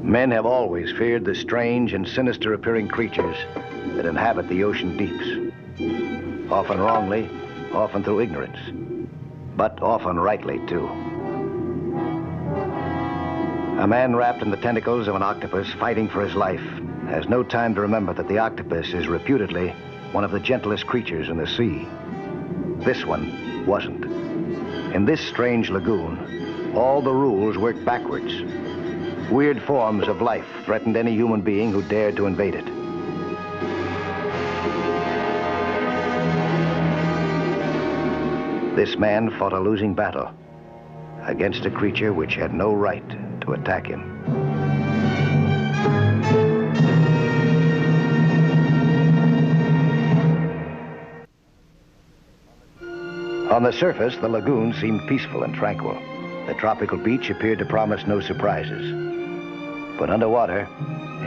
Men have always feared the strange and sinister appearing creatures that inhabit the ocean deeps. Often wrongly, often through ignorance, but often rightly too. A man wrapped in the tentacles of an octopus fighting for his life has no time to remember that the octopus is reputedly one of the gentlest creatures in the sea. This one wasn't. In this strange lagoon, all the rules work backwards. Weird forms of life threatened any human being who dared to invade it. This man fought a losing battle against a creature which had no right to attack him. On the surface, the lagoon seemed peaceful and tranquil. The tropical beach appeared to promise no surprises. But underwater,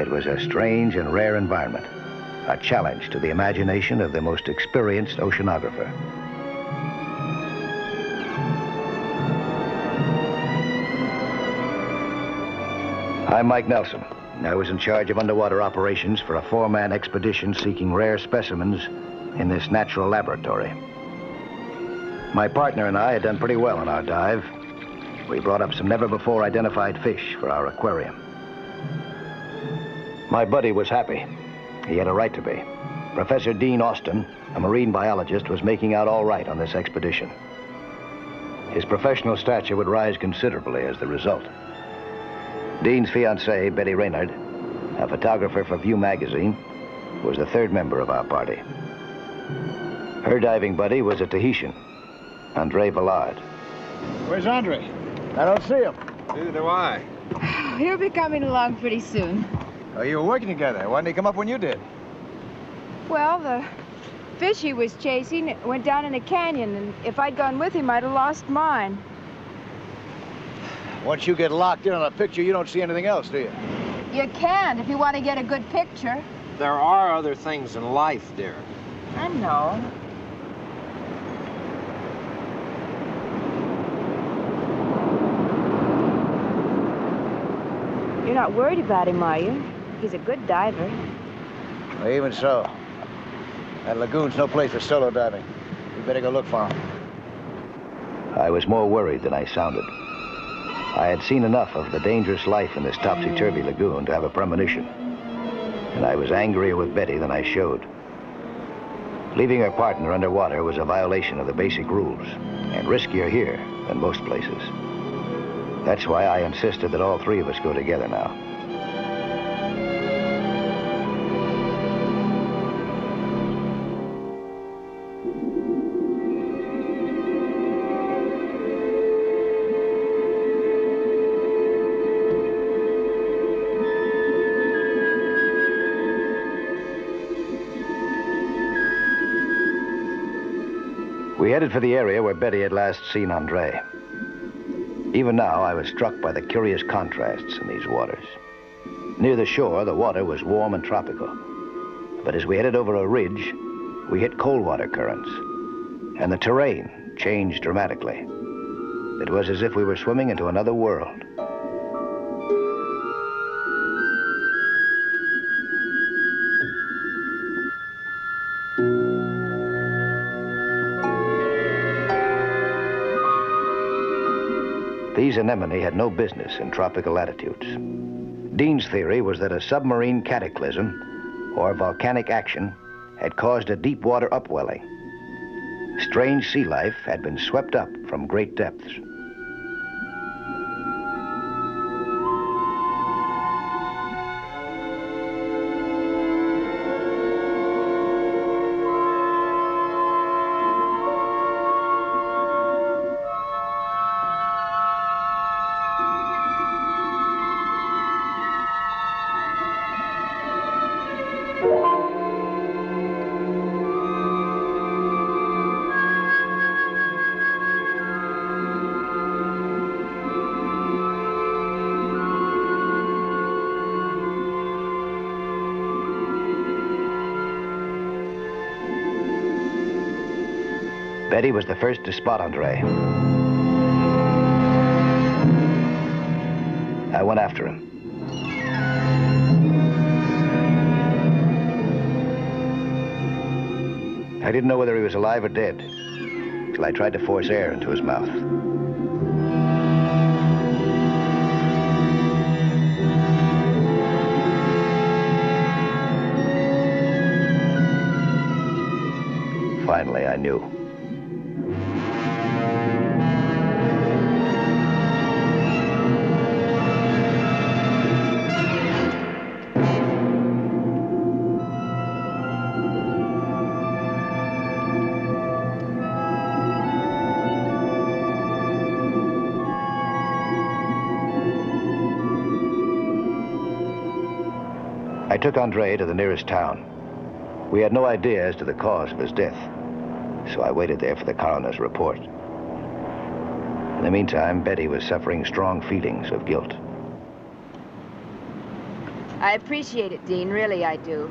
it was a strange and rare environment, a challenge to the imagination of the most experienced oceanographer. I'm Mike Nelson. I was in charge of underwater operations for a 4-man expedition seeking rare specimens in this natural laboratory. My partner and I had done pretty well on our dive. We brought up some never-before-identified fish for our aquarium. My buddy was happy. He had a right to be. Professor Dean Austin, a marine biologist, was making out all right on this expedition. His professional stature would rise considerably as the result. Dean's fiancée, Betty Raynard, a photographer for View magazine, was the 3rd member of our party. Her diving buddy was a Tahitian, Andre Villard. Where's Andre? I don't see him. Neither do I. He'll be coming along pretty soon. Oh, you were working together. Why didn't he come up when you did? Well, the fish he was chasing went down in a canyon, and if I'd gone with him, I'd have lost mine. Once you get locked in on a picture, you don't see anything else, do you? You can if you want to get a good picture. There are other things in life, dear. I know. You're not worried about him, are you? He's a good diver. Well, even so. That lagoon's no place for solo diving. We better go look for him. I was more worried than I sounded. I had seen enough of the dangerous life in this topsy-turvy lagoon to have a premonition. And I was angrier with Betty than I showed. Leaving her partner underwater was a violation of the basic rules, and riskier here than most places. That's why I insisted that all 3 of us go together now. We headed for the area where Betty had last seen Andre. Even now, I was struck by the curious contrasts in these waters. Near the shore, the water was warm and tropical. But as we headed over a ridge, we hit cold water currents, and the terrain changed dramatically. It was as if we were swimming into another world. These anemone had no business in tropical latitudes. Dean's theory was that a submarine cataclysm or volcanic action had caused a deep water upwelling. Strange sea life had been swept up from great depths. Betty was the first to spot Andre. I went after him. I didn't know whether he was alive or dead till I tried to force air into his mouth. Finally, I knew. I took Andre to the nearest town. We had no idea as to the cause of his death, so I waited there for the coroner's report. In the meantime, Betty was suffering strong feelings of guilt. I appreciate it, Dean, really I do.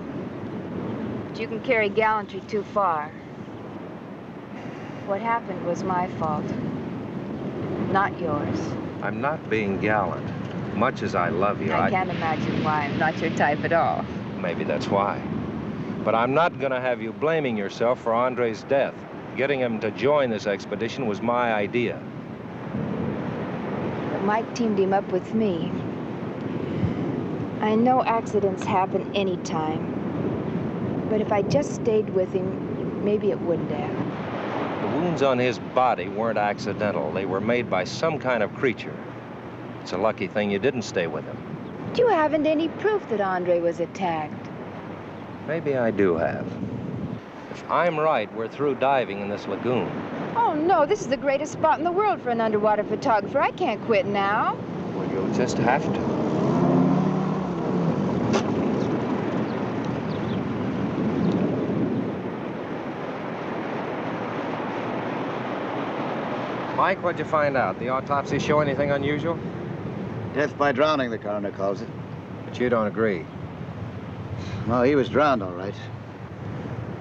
But you can carry gallantry too far. What happened was my fault, not yours. I'm not being gallant. Much as I love you, I can't imagine why. I'm not your type at all. Maybe that's why. But I'm not gonna have you blaming yourself for Andre's death. Getting him to join this expedition was my idea. But Mike teamed him up with me. I know accidents happen anytime. But if I just stayed with him, maybe it wouldn't have. The wounds on his body weren't accidental. They were made by some kind of creature. It's a lucky thing you didn't stay with him. But you haven't any proof that Andre was attacked. Maybe I do have. If I'm right, we're through diving in this lagoon. Oh, no, this is the greatest spot in the world for an underwater photographer. I can't quit now. Well, you'll just have to. Mike, what'd you find out? The autopsy show anything unusual? Death by drowning, the coroner calls it. But you don't agree. Well, he was drowned, all right.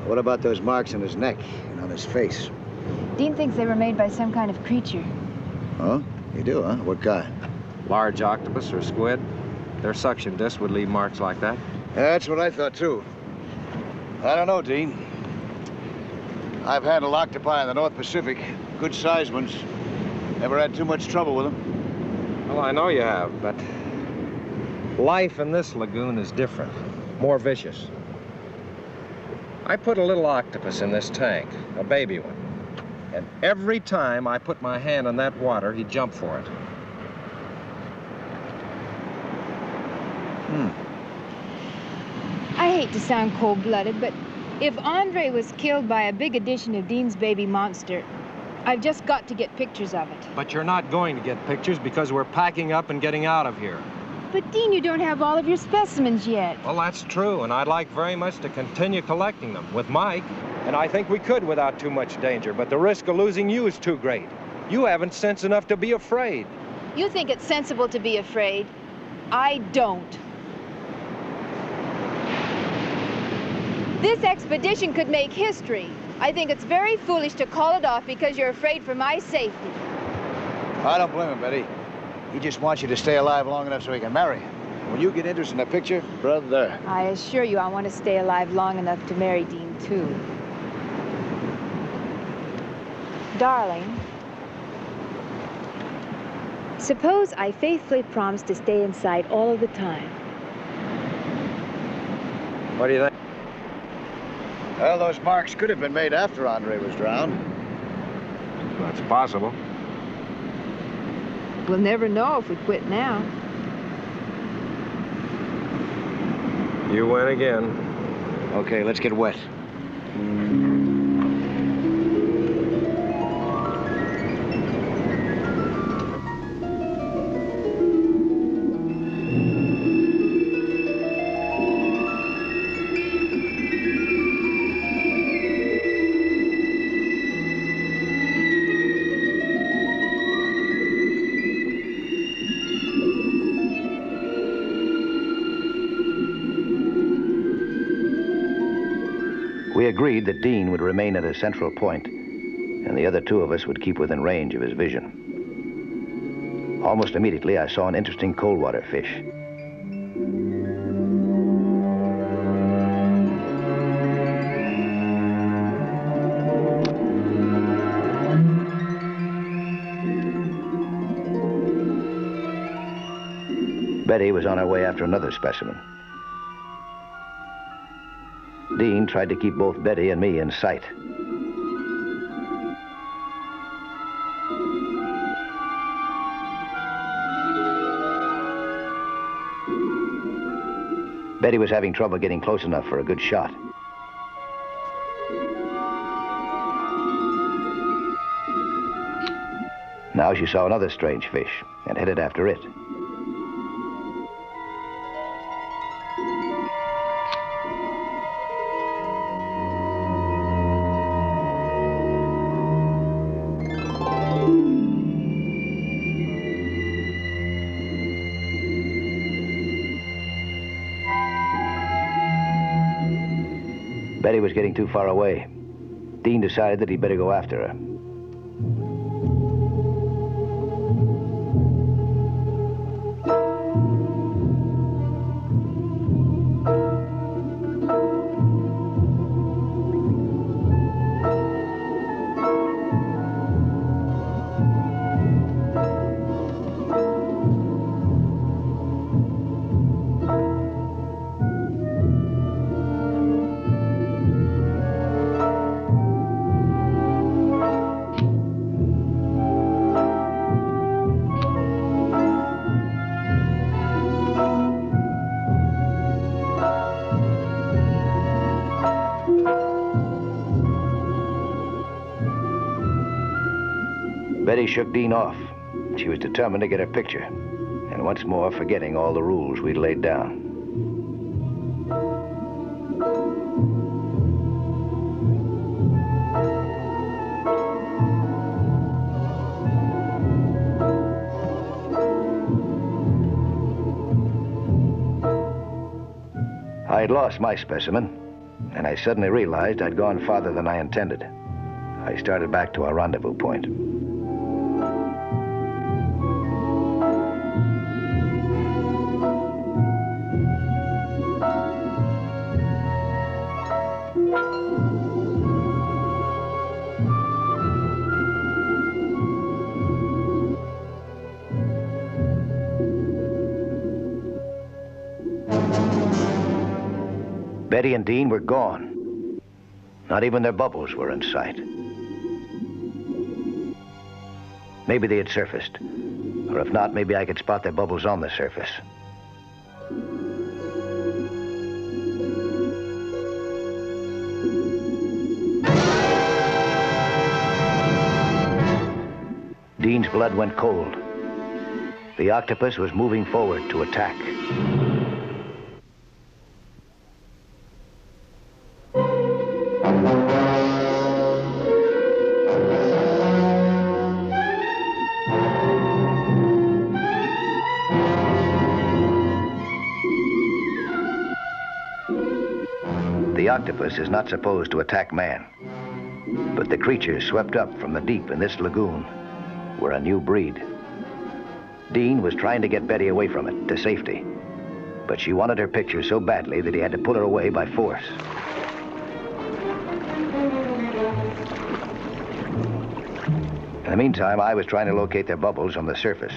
What about those marks on his neck and on his face? Dean thinks they were made by some kind of creature. Oh, you do, huh? What kind? Large octopus or squid. Their suction disc would leave marks like that. Yeah, that's what I thought, too. I don't know, Dean. I've handled octopi in the North Pacific. Good-sized ones. Never had too much trouble with them. Well, I know you have, but life in this lagoon is different, more vicious. I put a little octopus in this tank, a baby one. And every time I put my hand in that water, he'd jump for it. I hate to sound cold-blooded, but if Andre was killed by a big edition of Dean's baby monster, I've just got to get pictures of it. But you're not going to get pictures because we're packing up and getting out of here. But, Dean, you don't have all of your specimens yet. Well, that's true, and I'd like very much to continue collecting them with Mike. And I think we could without too much danger, but the risk of losing you is too great. You haven't sense enough to be afraid. You think it's sensible to be afraid. I don't. This expedition could make history. I think it's very foolish to call it off because you're afraid for my safety. I don't blame him, Betty. He just wants you to stay alive long enough so he can marry you. When you get interested in a picture, brother. I assure you I want to stay alive long enough to marry Dean, too. Darling, suppose I faithfully promise to stay inside all of the time. What do you think? Well, those marks could have been made after Andre was drowned. That's possible. We'll never know if we quit now. You win again. Okay, let's get wet. We agreed that Dean would remain at a central point and the other two of us would keep within range of his vision. Almost immediately, I saw an interesting cold water fish. Betty was on her way after another specimen. Dean tried to keep both Betty and me in sight. Betty was having trouble getting close enough for a good shot. Now she saw another strange fish and headed after it. Betty was getting too far away. Dean decided that he'd better go after her. Betty shook Dean off. She was determined to get her picture, and once more forgetting all the rules we'd laid down. I had lost my specimen, and I suddenly realized I'd gone farther than I intended. I started back to our rendezvous point. Betty and Dean were gone. Not even their bubbles were in sight. Maybe they had surfaced. Or if not, maybe I could spot their bubbles on the surface. Dean's blood went cold. The octopus was moving forward to attack. The octopus is not supposed to attack man, but the creatures swept up from the deep in this lagoon were a new breed. Dean was trying to get Betty away from it, to safety, but she wanted her picture so badly that he had to pull her away by force. In the meantime, I was trying to locate their bubbles on the surface.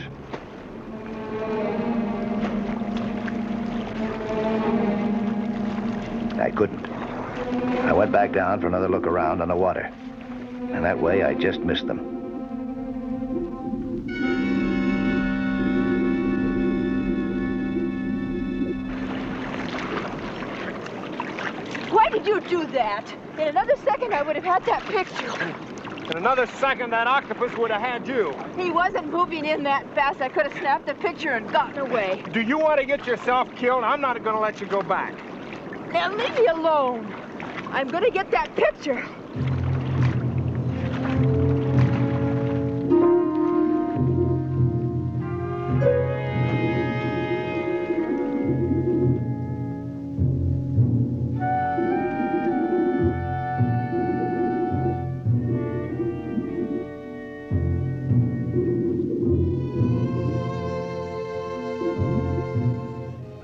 I couldn't. I went back down for another look around on the water, and that way I just missed them. Why did you do that? In another second, I would have had that picture. In another second, that octopus would have had you. He wasn't moving in that fast. I could have snapped the picture and gotten away. Do you want to get yourself killed? I'm not going to let you go back. Now leave me alone. I'm going to get that picture.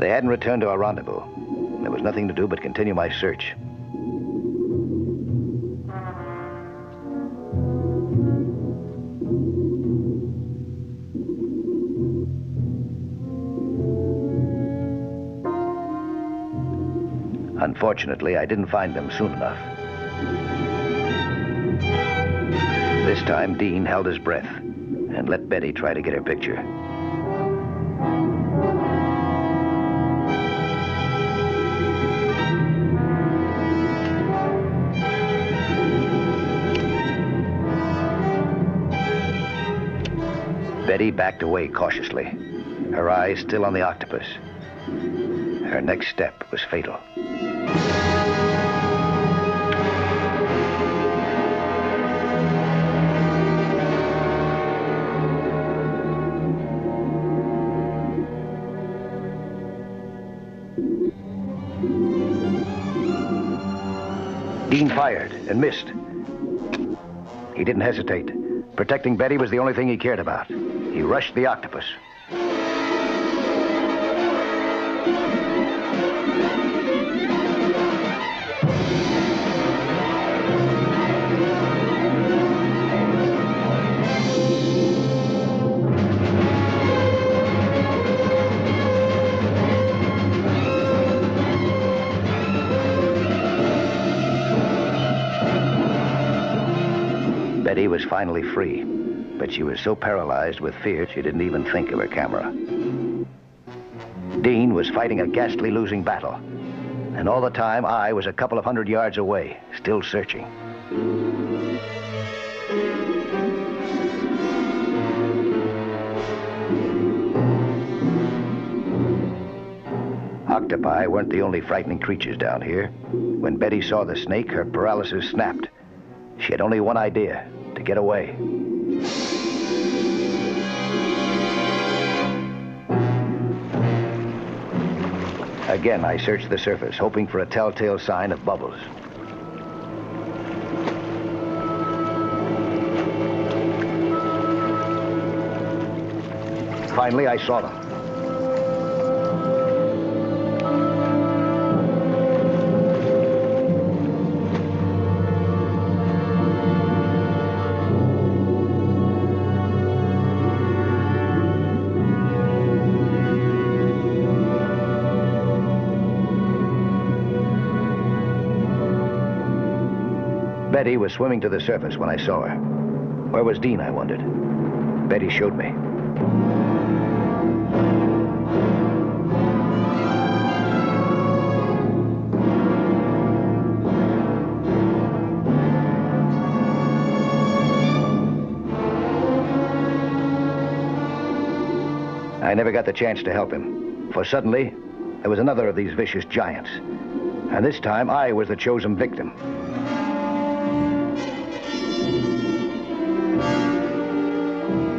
They hadn't returned to our rendezvous. There was nothing to do but continue my search. Unfortunately, I didn't find them soon enough. This time, Dean held his breath and let Betty try to get her picture. Betty backed away cautiously, her eyes still on the octopus. Her next step was fatal. Dean fired and missed. He didn't hesitate. Protecting Betty was the only thing he cared about. He rushed the octopus. Betty was finally free, but she was so paralyzed with fear she didn't even think of her camera. Dean was fighting a ghastly losing battle, and all the time I was a couple of 100 yards away, still searching. Octopi weren't the only frightening creatures down here. When Betty saw the snake, her paralysis snapped. She had only one idea: to get away. Again, I searched the surface, hoping for a telltale sign of bubbles. Finally, I saw them. Betty was swimming to the surface when I saw her. Where was Dean, I wondered. Betty showed me. I never got the chance to help him, for suddenly there was another of these vicious giants, and this time I was the chosen victim.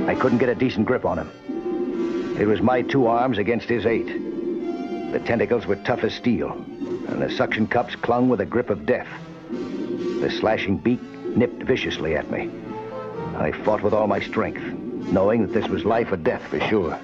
I couldn't get a decent grip on him. It was my 2 arms against his 8. The tentacles were tough as steel, and the suction cups clung with a grip of death. The slashing beak nipped viciously at me. I fought with all my strength, knowing that this was life or death for sure.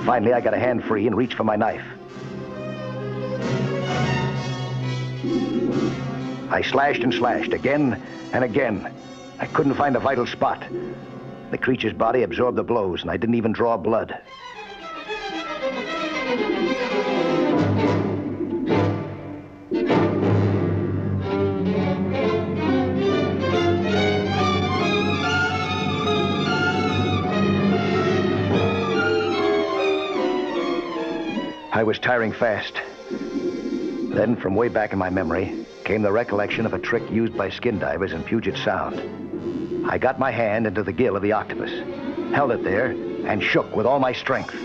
Finally, I got a hand free and reached for my knife. I slashed and slashed again and again. I couldn't find a vital spot. The creature's body absorbed the blows, and I didn't even draw blood. I was tiring fast. Then, from way back in my memory, came the recollection of a trick used by skin divers in Puget Sound. I got my hand into the gill of the octopus, held it there, and shook with all my strength.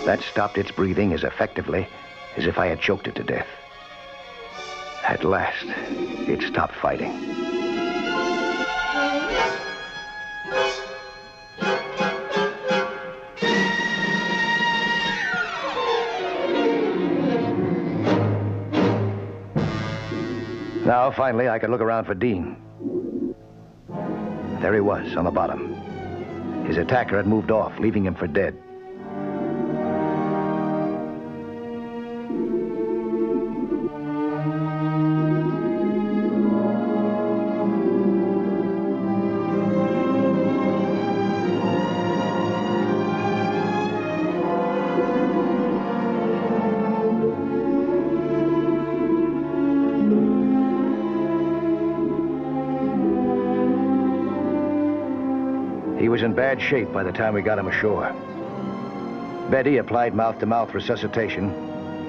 That stopped its breathing as effectively as if I had choked it to death. At last, it stopped fighting. Now, finally, I could look around for Dean. There he was, on the bottom. His attacker had moved off, leaving him for dead. He was in bad shape by the time we got him ashore. Betty applied mouth-to-mouth resuscitation,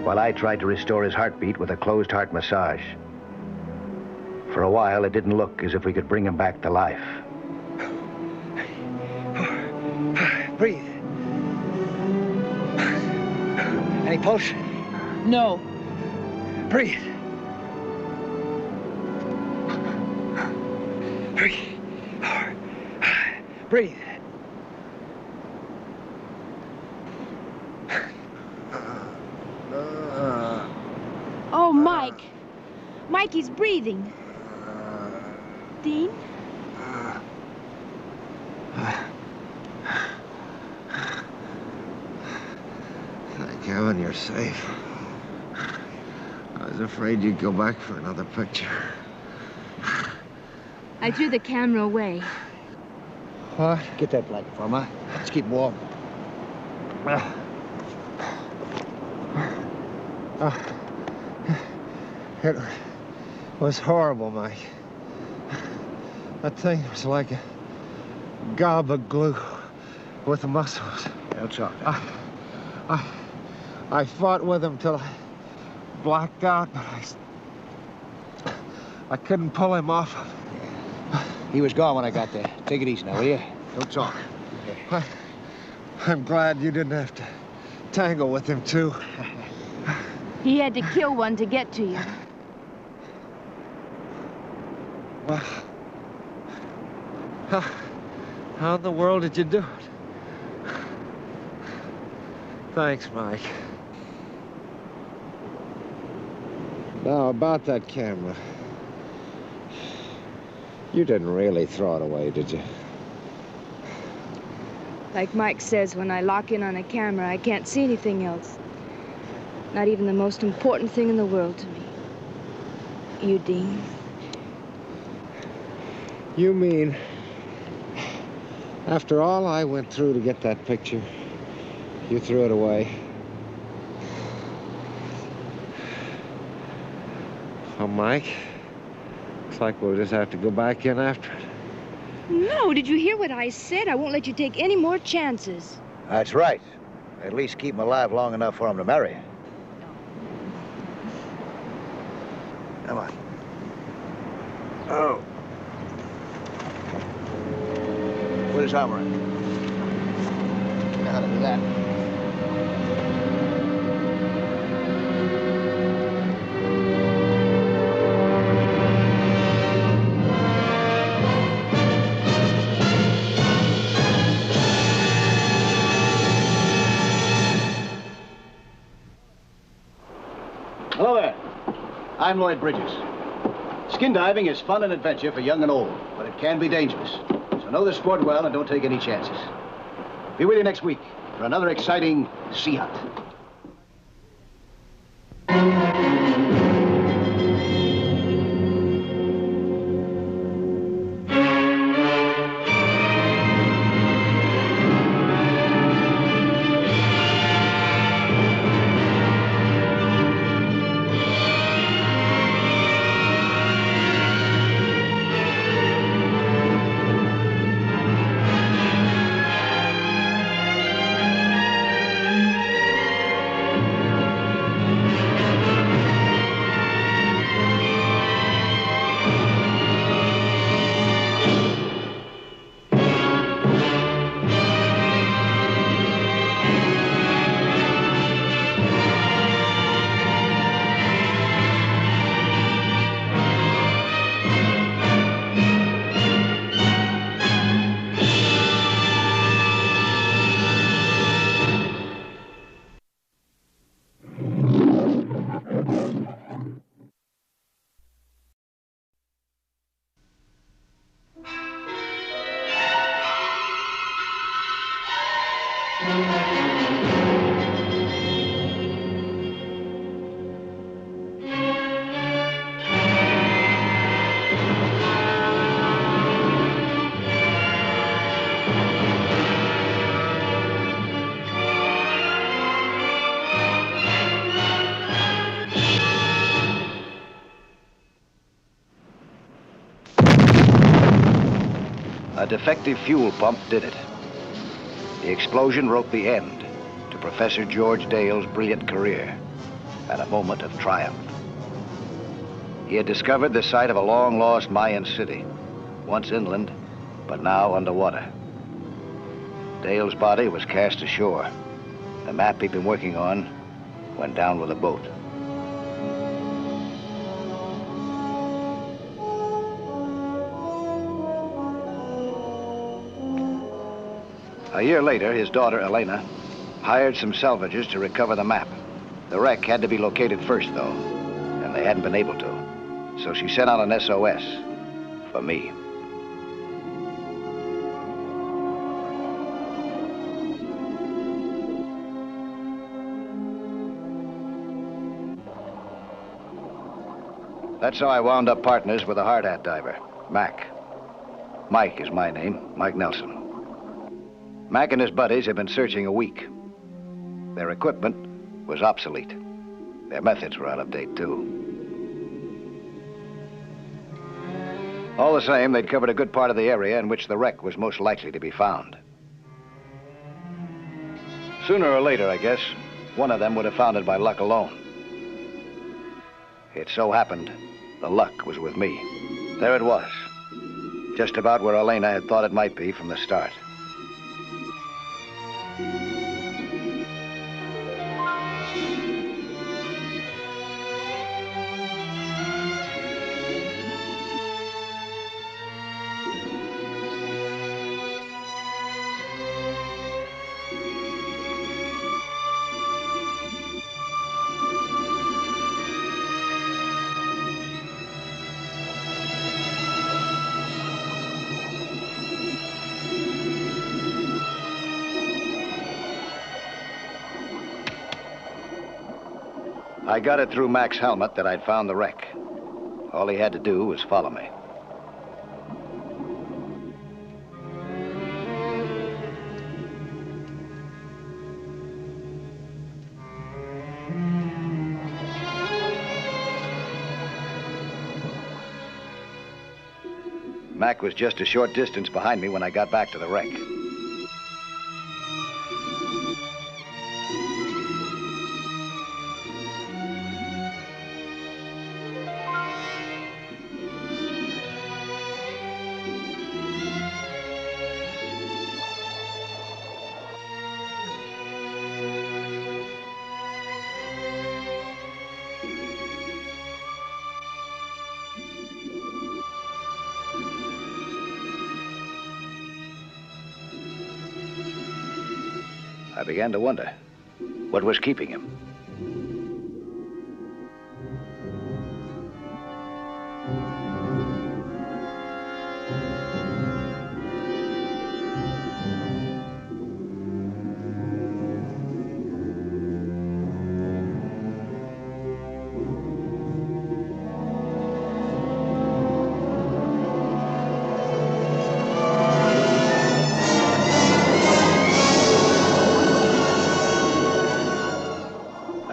while I tried to restore his heartbeat with a closed-heart massage. For a while, it didn't look as if we could bring him back to life. Breathe. Any pulse? No. Breathe. Breathe. Breathe. Oh, Mike. Mike, he's breathing. Dean? Thank heaven you're safe. I was afraid you'd go back for another picture. I threw the camera away. What? Get that blanket for him, huh? Let's keep him warm. It was horrible, Mike. That thing was like a gob of glue with muscles. Don't talk. I fought with him till I blacked out, but I couldn't pull him off. He was gone when I got there. Take it easy now, will you? Don't talk. I'm glad you didn't have to tangle with him, too. He had to kill one to get to you. Well, how in the world did you do it? Thanks, Mike. Now, about that camera. You didn't really throw it away, did you? Like Mike says, when I lock in on a camera, I can't see anything else. Not even the most important thing in the world to me. You, Dean. You mean, after all I went through to get that picture, you threw it away? Oh, Mike, looks like we'll just have to go back in after it. No, did you hear what I said? I won't let you take any more chances. That's right. At least keep him alive long enough for him to marry. Come on. Oh. Put his armor in. You know how to do that. Hello there. I'm Lloyd Bridges. Skin diving is fun and adventure for young and old, but it can be dangerous. So know the sport well and don't take any chances. Be with you next week for another exciting sea hunt. A defective fuel pump did it. The explosion wrote the end to Professor George Dale's brilliant career and a moment of triumph. He had discovered the site of a long-lost Mayan city, once inland, but now underwater. Dale's body was cast ashore. The map he'd been working on went down with a boat. A year later, his daughter, Elena, hired some salvagers to recover the map. The wreck had to be located first, though, and they hadn't been able to. So she sent out an SOS for me. That's how I wound up partners with a hard hat diver, Mac. Mike is my name, Mike Nelson. Mac and his buddies had been searching a week. Their equipment was obsolete. Their methods were out of date, too. All the same, they'd covered a good part of the area in which the wreck was most likely to be found. Sooner or later, I guess, one of them would have found it by luck alone. It so happened, the luck was with me. There it was, just about where Elena had thought it might be from the start. I got it through Mac's helmet that I'd found the wreck. All he had to do was follow me. Mac was just a short distance behind me when I got back to the wreck. I began to wonder what was keeping him.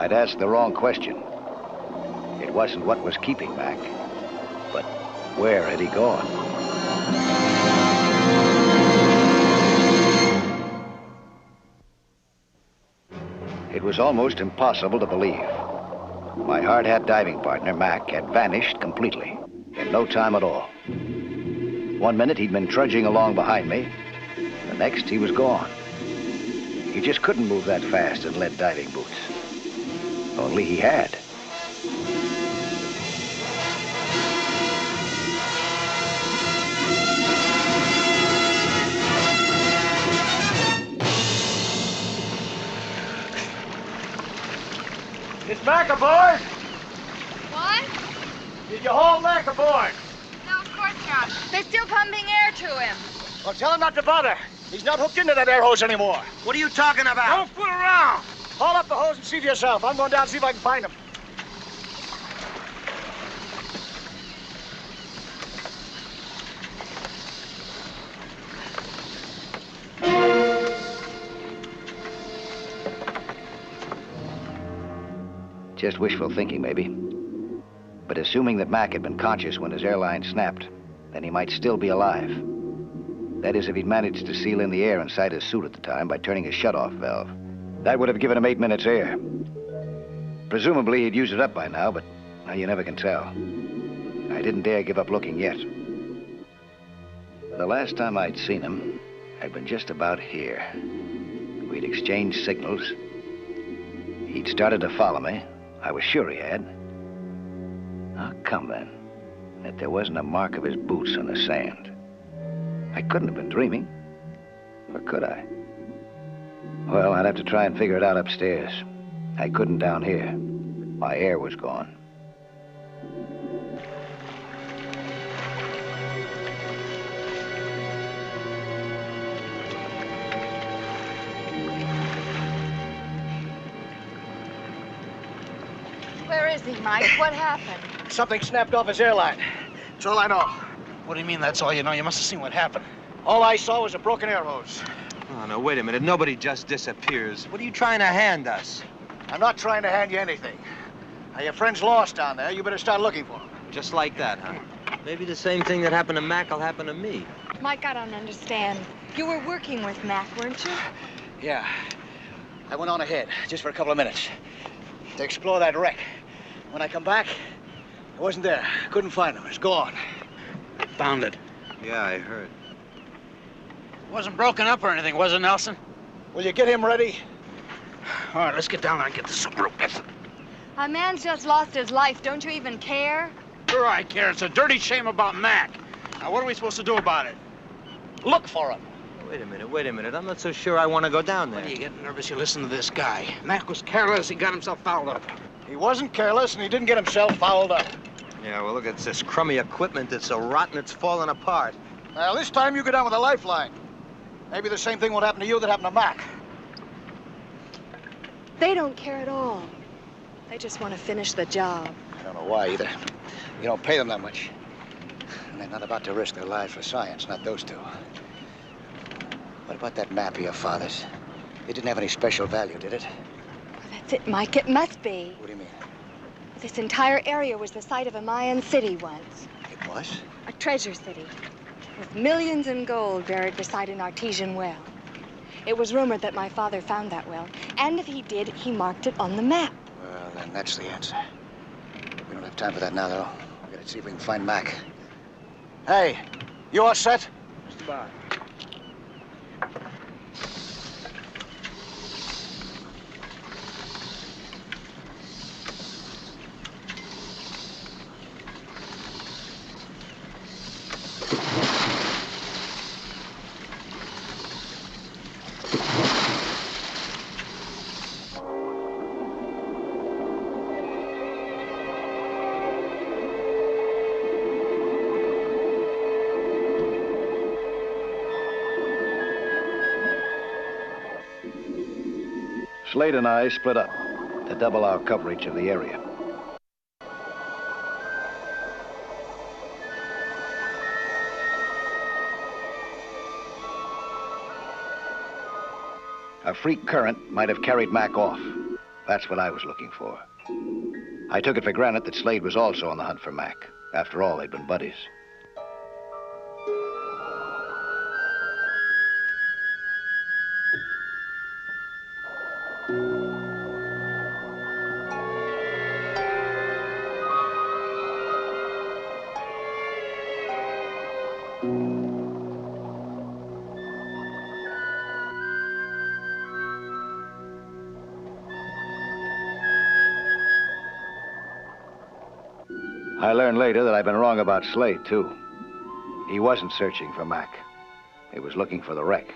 I'd asked the wrong question. It wasn't what was keeping Mac, but where had he gone? It was almost impossible to believe. My hard hat diving partner, Mac, had vanished completely, in no time at all. 1 minute he'd been trudging along behind me, the next he was gone. He just couldn't move that fast in lead diving boots. Only he had. Is Mac aboard? What? Did you haul Mac aboard? No, of course not. They're still pumping air to him. Well, tell him not to bother. He's not hooked into that air hose anymore. What are you talking about? Don't fool around. Haul up the hose and see for yourself. I'm going down to see if I can find him. Just wishful thinking, maybe. But assuming that Mac had been conscious when his airline snapped, then he might still be alive. Then That is, if he'd managed to seal in the air inside his suit at the time by turning a shut-off valve. That would have given him 8 minutes air. Presumably, he'd used it up by now, but now you never can tell. I didn't dare give up looking yet. The last time I'd seen him, I'd been just about here. We'd exchanged signals. He'd started to follow me. I was sure he had. How come, then, that there wasn't a mark of his boots on the sand? I couldn't have been dreaming. Or could I? Well, I'd have to try and figure it out upstairs. I couldn't down here. My air was gone. Where is he, Mike? What happened? Something snapped off his airline. That's all I know. What do you mean that's all you know? You must have seen what happened. All I saw was a broken air hose. Oh, no, wait a minute. Nobody just disappears. What are you trying to hand us? I'm not trying to hand you anything. Now, your friend's lost down there. You better start looking for him. Just like that, huh? Maybe the same thing that happened to Mac will happen to me. Mike, I don't understand. You were working with Mac, weren't you? Yeah. I went on ahead, just for a couple of minutes, to explore that wreck. When I come back, it wasn't there. Couldn't find him. It's gone. Found it. Yeah, I heard. It wasn't broken up or anything, was it, Nelson? Will you get him ready? All right, let's get down there and get this super. A man's just lost his life. Don't you even care? Sure I care. It's a dirty shame about Mac. Now, what are we supposed to do about it? Look for him. Wait a minute. I'm not so sure I want to go down there. When you get nervous, you listen to this guy. Mac was careless. He got himself fouled up. He wasn't careless, and he didn't get himself fouled up. Yeah, well, look at this crummy equipment that's so rotten it's falling apart. Now, this time you go down with a lifeline. Maybe the same thing won't happen to you that happened to Mac. They don't care at all. They just want to finish the job. I don't know why either. You don't pay them that much. And they're not about to risk their lives for science, not those two. What about that map of your father's? It didn't have any special value, did it? That's it, Mike. It must be. What do you mean? This entire area was the site of a Mayan city once. It was? A treasure city, with millions in gold buried beside an artesian well. It was rumored that my father found that well, and if he did, he marked it on the map. Well, then that's the answer. We don't have time for that now, though. We gotta see if we can find Mac. Hey, you all set? Just about. Slade and I split up to double our coverage of the area. A freak current might have carried Mac off. That's what I was looking for. I took it for granted that Slade was also on the hunt for Mac. After all, they'd been buddies. I learned later that I'd been wrong about Slade, too. He wasn't searching for Mac. He was looking for the wreck.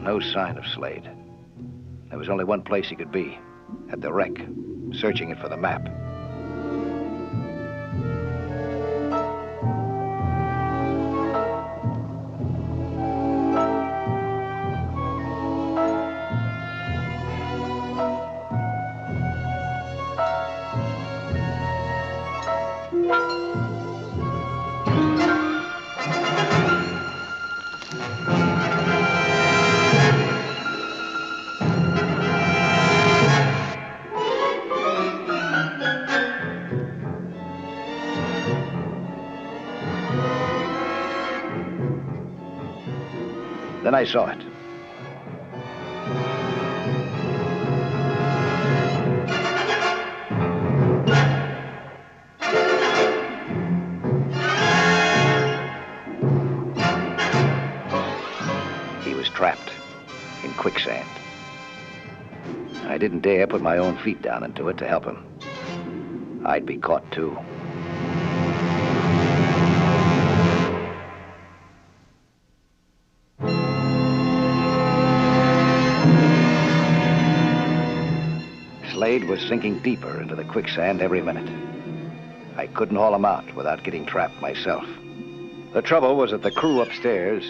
No sign of Slade. There was only one place he could be, at the wreck, searching it for the map. Then I saw it. He was trapped in quicksand. I didn't dare put my own feet down into it to help him. I'd be caught too. Slade was sinking deeper into the quicksand every minute. I couldn't haul him out without getting trapped myself. The trouble was that the crew upstairs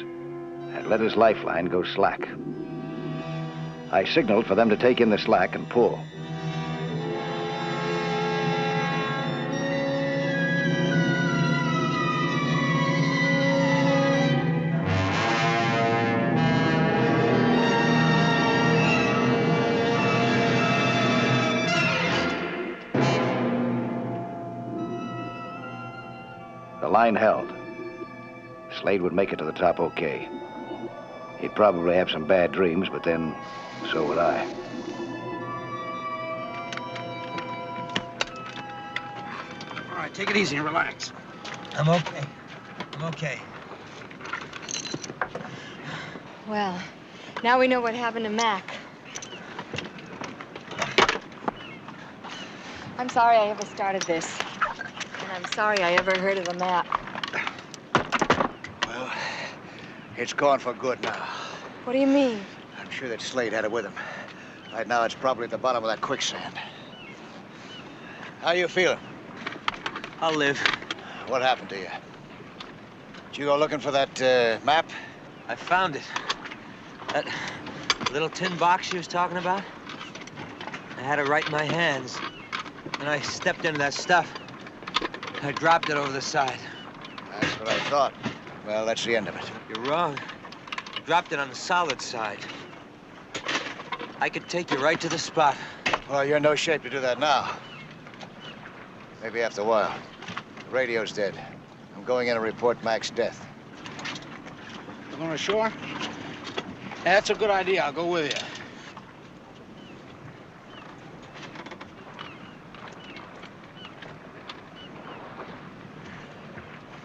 had let his lifeline go slack. I signaled for them to take in the slack and pull. The line held. Slade would make it to the top okay. He'd probably have some bad dreams, but then so would I. All right, take it easy and relax. I'm okay. I'm okay. Well, now we know what happened to Mac. I'm sorry I ever started this. And I'm sorry I ever heard of the map. Well, it's gone for good now. What do you mean? I'm sure that Slade had it with him. Right now, it's probably at the bottom of that quicksand. How you feeling? I'll live. What happened to you? Did you go looking for that map? I found it. That little tin box she was talking about. I had it right in my hands. And I stepped into that stuff. I dropped it over the side. That's what I thought. Well, that's the end of it. You're wrong. I dropped it on the solid side. I could take you right to the spot. Well, you're in no shape to do that now. Maybe after a while. The radio's dead. I'm going in to report Mac's death. You going ashore? That's a good idea. I'll go with you.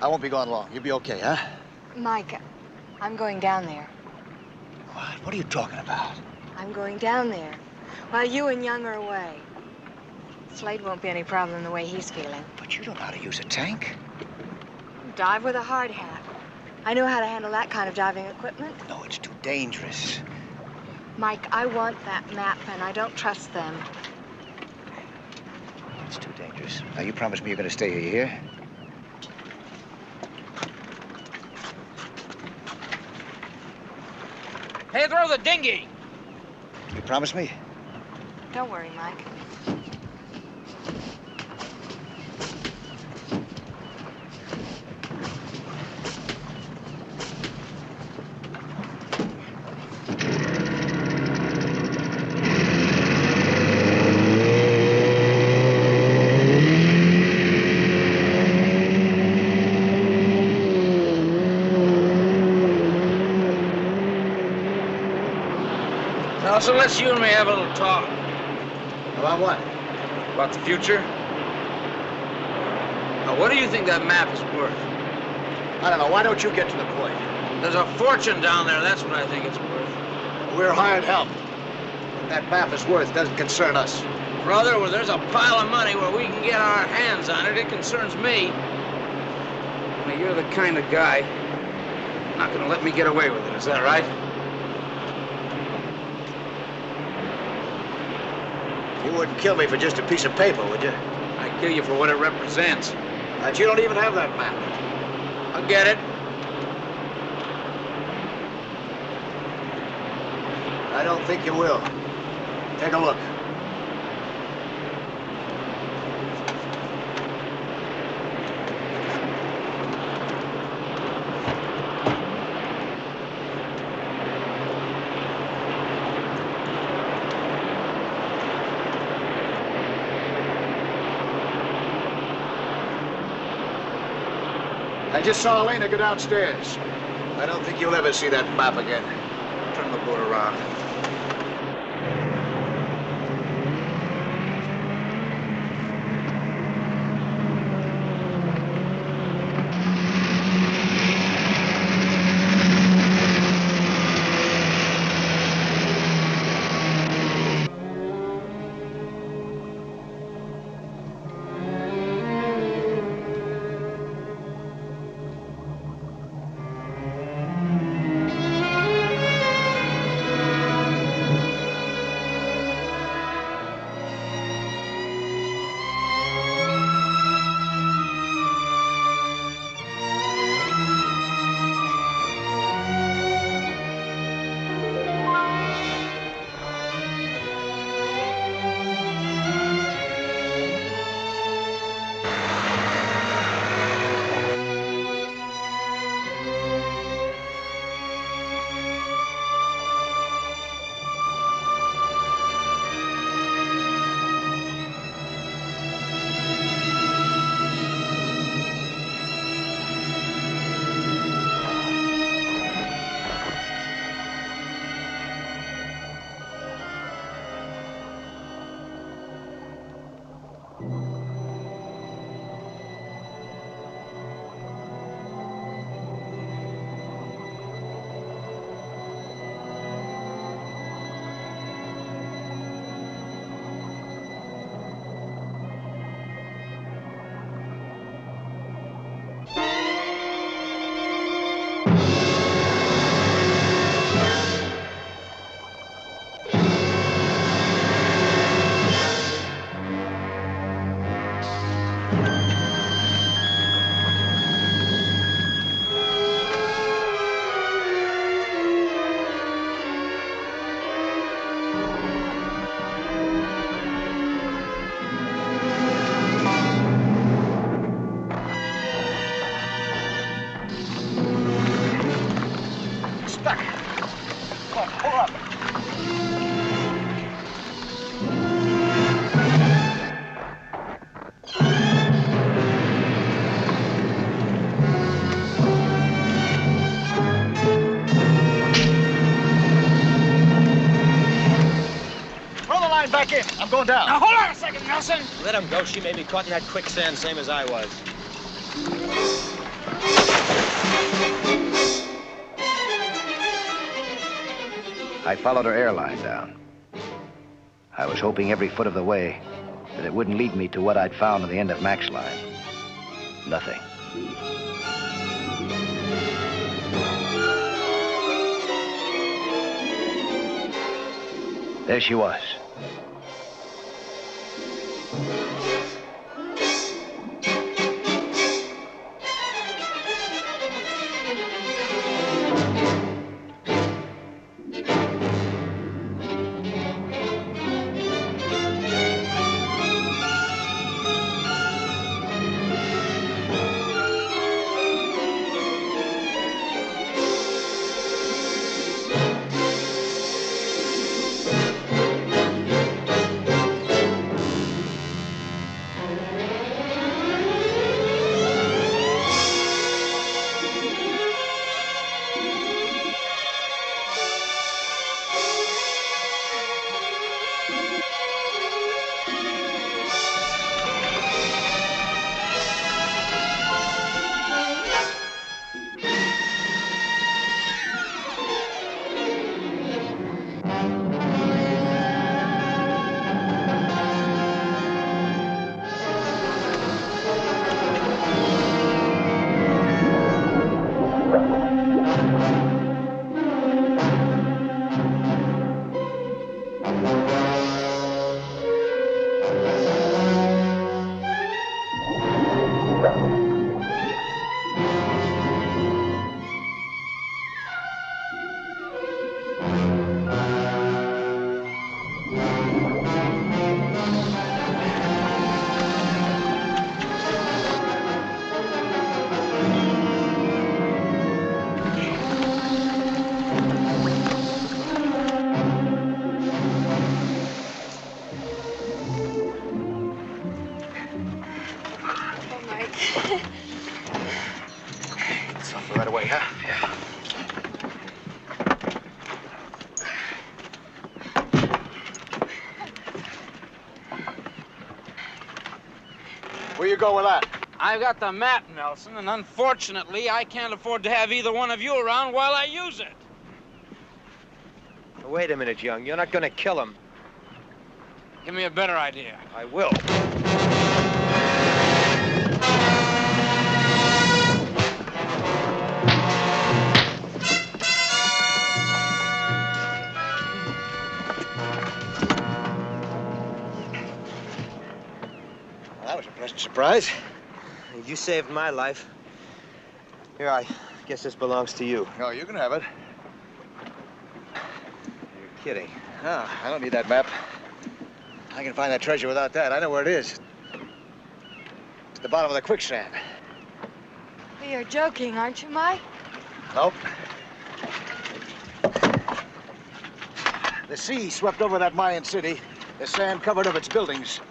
I won't be gone long. You'll be okay, huh? Mike, I'm going down there. What? What are you talking about? I'm going down there while you and Young are away. Slade won't be any problem the way he's feeling. But you don't know how to use a tank. Dive with a hard hat. I know how to handle that kind of diving equipment. No, it's too dangerous. Mike, I want that map, and I don't trust them. It's too dangerous. Now, you promise me you're going to stay here? Hey, throw the dinghy! You promise me? Don't worry, Mike. So let's you and me have a little talk. About what? About the future. Now, what do you think that map is worth? I don't know. Why don't you get to the point? There's a fortune down there. That's what I think it's worth. We're hired help. What that map is worth doesn't concern us. Brother, well, there's a pile of money where we can get our hands on it. It concerns me. Now, you're the kind of guy not gonna let me get away with it. Is that right? You wouldn't kill me for just a piece of paper, would you? I kill you for what it represents. But you don't even have that map. I'll get it. I don't think you will. Take a look. I just saw Elena go downstairs. I don't think you'll ever see that map again. Turn the boat around. Back in. I'm going down. Now, hold on a second, Nelson. Let him go. She may be caught in that quicksand, same as I was. I followed her airline down. I was hoping every foot of the way that it wouldn't lead me to what I'd found on the end of Mac's line. Nothing. There she was. you go with that? I've got the map, Nelson, and unfortunately, I can't afford to have either one of you around while I use it. Wait a minute, Young. You're not gonna kill him. Give me a better idea. I will. Well, that was a pleasant surprise. You saved my life. Here, I guess this belongs to you. No, you can have it. You're kidding. No, I don't need that map. I can find that treasure without that. I know where it is. It's at the bottom of the quicksand. You're joking, aren't you, Mike? Nope. The sea swept over that Mayan city. The sand covered up its buildings.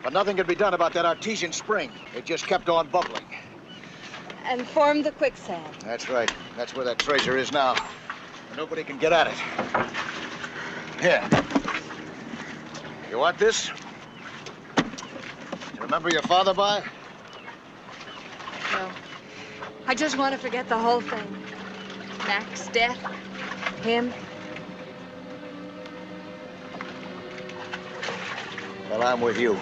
But nothing could be done about that artesian spring. It just kept on bubbling. And formed the quicksand. That's right. That's where that treasure is now. Nobody can get at it. Here. You want this? You remember your father by? No. I just want to forget the whole thing. Mac's death. Him. Well, I'm with you.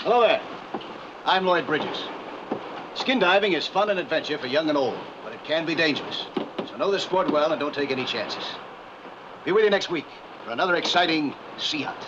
Hello there. I'm Lloyd Bridges. Skin diving is fun and adventure for young and old, but it can be dangerous. So know the sport well and don't take any chances. Be with you next week for another exciting sea hunt.